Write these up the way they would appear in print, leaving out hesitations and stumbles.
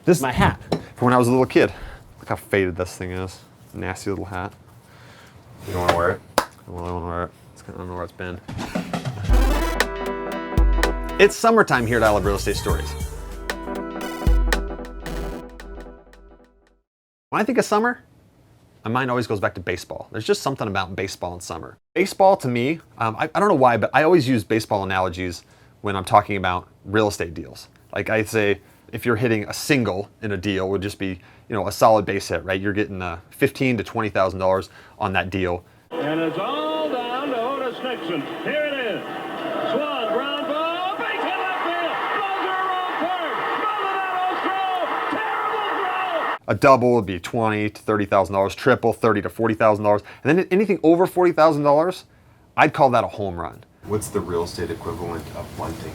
This is my hat from when I was a little kid. Look how faded this thing is. Nasty little hat. You don't want to wear it? Well, I want to wear it. I don't know where it's been. It's summertime here at I Love Real Estate Stories. When I think of summer, my mind always goes back to baseball. There's just something about baseball in summer. Baseball to me, I don't know why, but I always use baseball analogies when I'm talking about real estate deals. Like I'd say, if you're hitting a single in a deal, it would just be, a solid base hit, right? You're getting $15,000 to $20,000 on that deal. And it's all down to Otis Nixon. Here it is. Swan, ground ball, base hit left field. Blouser around third. Maldonado's throw. Terrible throw. A double would be $20,000 to $30,000. Triple, $30,000 to $40,000. And then anything over $40,000, I'd call that a home run. What's the real estate equivalent of bunting?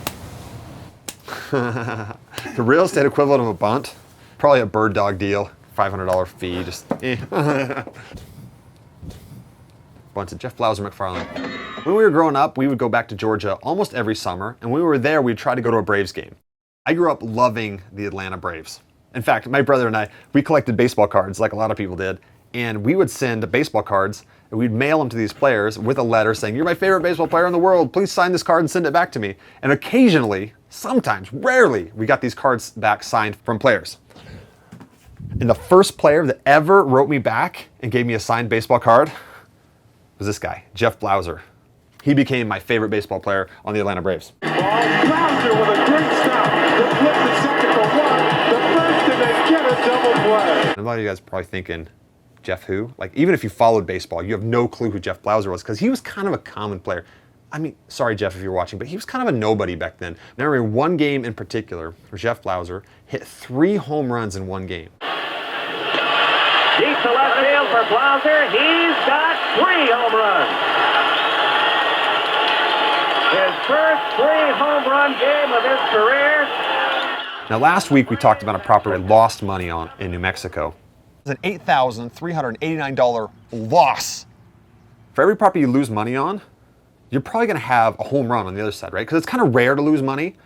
The real estate equivalent of a bunt, probably a bird dog deal, $500 fee, just Bunted. Jeff Blouser, McFarland. When we were growing up, we would go back to Georgia almost every summer, and when we were there, we'd try to go to a Braves game. I grew up loving the Atlanta Braves. In fact, my brother and I, we collected baseball cards like a lot of people did, and we would send baseball cards, and we'd mail them to these players with a letter saying, "You're my favorite baseball player in the world, please sign this card and send it back to me." And occasionally, sometimes, rarely, we got these cards back signed from players. And the first player that ever wrote me back and gave me a signed baseball card was this guy, Jeff Blouser. He became my favorite baseball player on the Atlanta Braves. Blouser with a great stop. They flip the second for one. The first, and they get a double play. A lot of you guys are probably thinking, Jeff who? Like, even if you followed baseball, you have no clue who Jeff Blouser was, because he was kind of a common player. I mean, sorry, Jeff, if you're watching, but he was kind of a nobody back then. Now, I remember one game in particular where Jeff Blouser hit 3 home runs in one game. Deep to left field for Blouser. He's got 3 home runs. His first 3 home run game of his career. Now, last week we talked about a property I lost money on in New Mexico. It's an $8,389 loss. For every property you lose money on, you're probably going to have a home run on the other side, right? Because it's kind of rare to lose money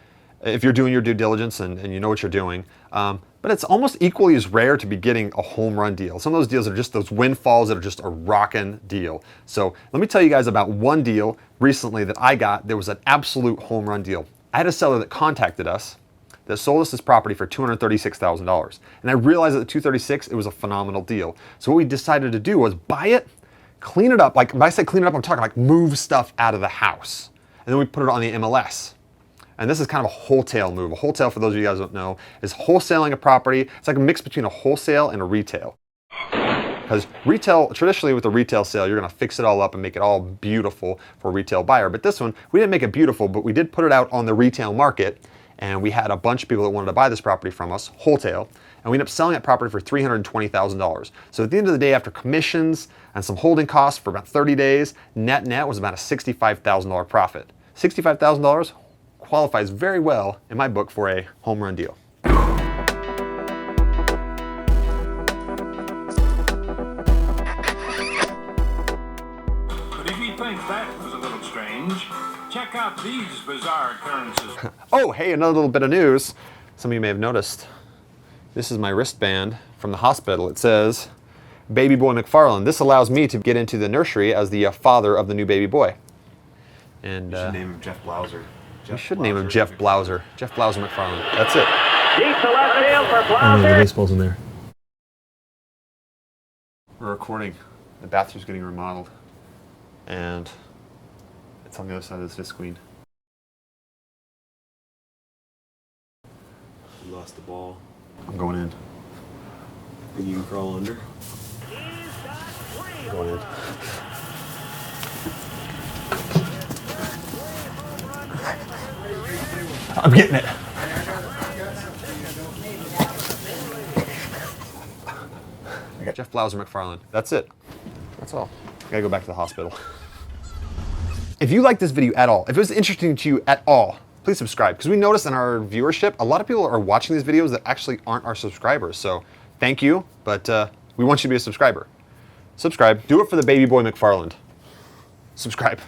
if you're doing your due diligence and you know what you're doing. But it's almost equally as rare to be getting a home run deal. Some of those deals are just those windfalls that are just a rockin' deal. So let me tell you guys about one deal recently that I got. There was an absolute home run deal. I had a seller that contacted us that sold us this property for $236,000. And I realized at the $236,000, it was a phenomenal deal. So what we decided to do was buy it, clean it up. Like when I say clean it up, I'm talking like move stuff out of the house. And then we put it on the MLS. And this is kind of a wholesale move. A wholesale, for those of you guys who don't know, is wholesaling a property. It's like a mix between a wholesale and a retail. Because retail, traditionally with a retail sale, you're gonna fix it all up and make it all beautiful for a retail buyer. But this one, we didn't make it beautiful, but we did put it out on the retail market. And we had a bunch of people that wanted to buy this property from us, wholesale, and we ended up selling that property for $320,000. So at the end of the day, after commissions and some holding costs for about 30 days, net was about a $65,000 profit. $65,000 qualifies very well in my book for a home run deal. But if you think that was a little strange, check out these bizarre occurrences. Oh, hey, another little bit of news. Some of you may have noticed. This is my wristband from the hospital. It says, "Baby Boy McFarland." This allows me to get into the nursery as the father of the new baby boy. And You should name him Jeff Blouser. You should name him Jeff Blouser. Jeff Blouser McFarland. That's it. Deep to left field for The Blouser. baseball's in there. We're recording. The bathroom's getting remodeled. And it's on the other side of this screen. You lost the ball. I'm going in. And you can crawl under. I'm going in. I'm getting it. I got Jeff Blouser McFarland. That's it. That's all. I gotta go back to the hospital. If you like this video at all, if it was interesting to you at all, please subscribe. Because we noticed in our viewership, a lot of people are watching these videos that actually aren't our subscribers. So thank you, but we want you to be a subscriber. Subscribe. Do it for the baby boy McFarland. Subscribe.